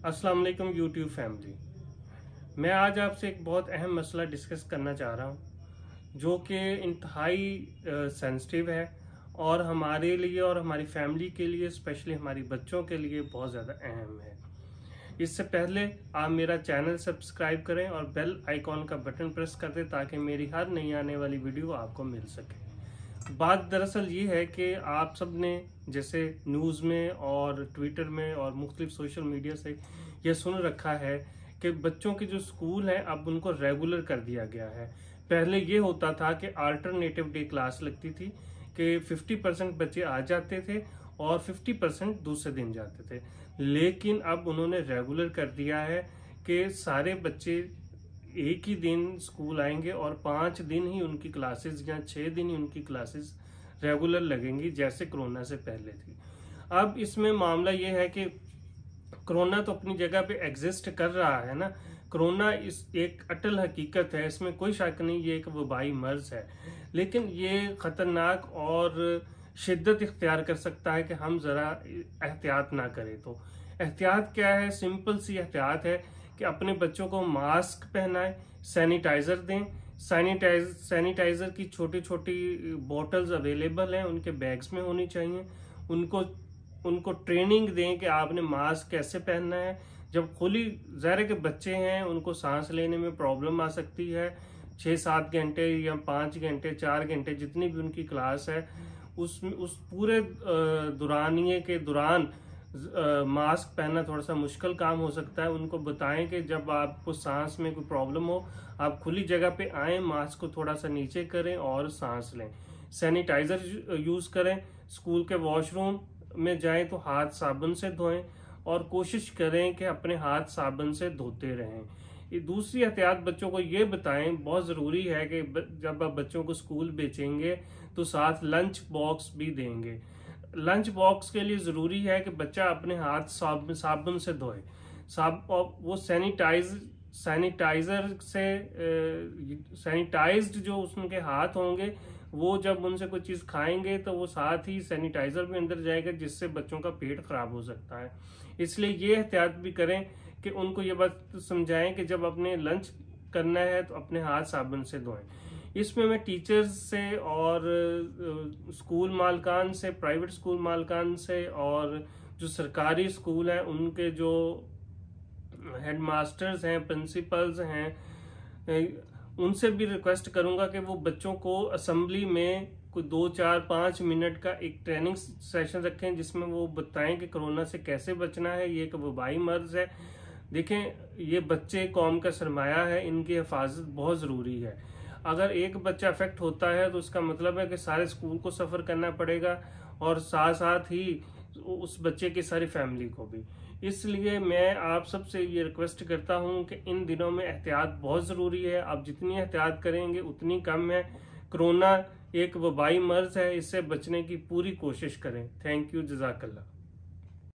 अस्सलाम वालेकुम YouTube family. मैं आज आपसे एक बहुत अहम मसला डिस्कस करना चाह रहा हूँ जो कि इंतहाई सेंसिटिव है और हमारे लिए और हमारी फैमिली के लिए, स्पेशली हमारी बच्चों के लिए बहुत ज़्यादा अहम है। इससे पहले आप मेरा चैनल सब्सक्राइब करें और बेल आइकॉन का बटन प्रेस कर दें ताकि मेरी हर नई आने वाली वीडियो आपको मिल सके। बात दरअसल ये है कि आप सब ने जैसे न्यूज़ में और ट्विटर में और मुख्तलिफ सोशल मीडिया से ये सुन रखा है कि बच्चों के जो स्कूल हैं अब उनको रेगुलर कर दिया गया है। पहले ये होता था कि अल्टरनेटिव डे क्लास लगती थी कि 50% बच्चे आ जाते थे और 50% दूसरे दिन जाते थे, लेकिन अब उन्होंने रेगुलर कर दिया है कि सारे बच्चे एक ही दिन स्कूल आएंगे और 5 दिन ही उनकी क्लासेस या 6 दिन ही उनकी क्लासेस रेगुलर लगेंगी जैसे कोरोना से पहले थी। अब इसमें मामला ये है कि कोरोना तो अपनी जगह पे एग्जिस्ट कर रहा है ना। कोरोना इस एक अटल हकीकत है, इसमें कोई शक नहीं, ये एक वबाई मर्ज है, लेकिन ये खतरनाक और शिद्दत इख्तियार कर सकता है कि हम जरा एहतियात ना करें। तो एहतियात क्या है? सिंपल सी एहतियात है कि अपने बच्चों को मास्क पहनाएं, सैनिटाइजर दें। सैनिटाइजर की छोटी छोटी बॉटल्स अवेलेबल हैं, उनके बैग्स में होनी चाहिए। उनको ट्रेनिंग दें कि आपने मास्क कैसे पहनना है। जब खुली ज़ाहिर के बच्चे हैं, उनको सांस लेने में प्रॉब्लम आ सकती है। 6-7 घंटे या 5 घंटे 4 घंटे जितनी भी उनकी क्लास है उस पूरे दौरानिए के दौरान मास्क पहनना थोड़ा सा मुश्किल काम हो सकता है। उनको बताएं कि जब आपको सांस में कोई प्रॉब्लम हो आप खुली जगह पे आएं, मास्क को थोड़ा सा नीचे करें और सांस लें। सैनिटाइजर यूज करें। स्कूल के वॉशरूम में जाएं तो हाथ साबुन से धोएं और कोशिश करें कि अपने हाथ साबुन से धोते रहें। ये दूसरी एहतियात बच्चों को ये बताएं, बहुत ज़रूरी है कि जब आप बच्चों को स्कूल भेजेंगे तो साथ लंच बॉक्स भी देंगे। लंच बॉक्स के लिए ज़रूरी है कि बच्चा अपने हाथ साबुन से धोए। वो सैनिटाइजर से सैनिटाइज्ड जो उनके हाथ होंगे, वो जब उनसे कोई चीज़ खाएंगे तो वो साथ ही सैनिटाइजर भी अंदर जाएगा, जिससे बच्चों का पेट खराब हो सकता है। इसलिए ये एहतियात भी करें कि उनको ये बात समझाएं कि जब अपने लंच करना है तो अपने हाथ साबुन से धोएं। इसमें मैं टीचर्स से और स्कूल मालकान से, प्राइवेट स्कूल मालकान से और जो सरकारी स्कूल हैं उनके जो हेडमास्टर्स हैं, प्रिंसिपल्स हैं, उनसे भी रिक्वेस्ट करूंगा कि वो बच्चों को असेंबली में कोई 2-4-5 मिनट का एक ट्रेनिंग सेशन रखें जिसमें वो बताएं कि कोरोना से कैसे बचना है। ये एक वबाई मर्ज है। देखें, ये बच्चे कौम का सरमाया है, इनकी हिफाजत बहुत ज़रूरी है। अगर एक बच्चा अफेक्ट होता है तो उसका मतलब है कि सारे स्कूल को सफ़र करना पड़ेगा और साथ साथ ही उस बच्चे की सारी फैमिली को भी। इसलिए मैं आप सबसे ये रिक्वेस्ट करता हूँ कि इन दिनों में एहतियात बहुत ज़रूरी है। आप जितनी एहतियात करेंगे उतनी कम है। कोरोना एक वबाई मर्ज है, इससे बचने की पूरी कोशिश करें। थैंक यू, जज़ाकल्लाह।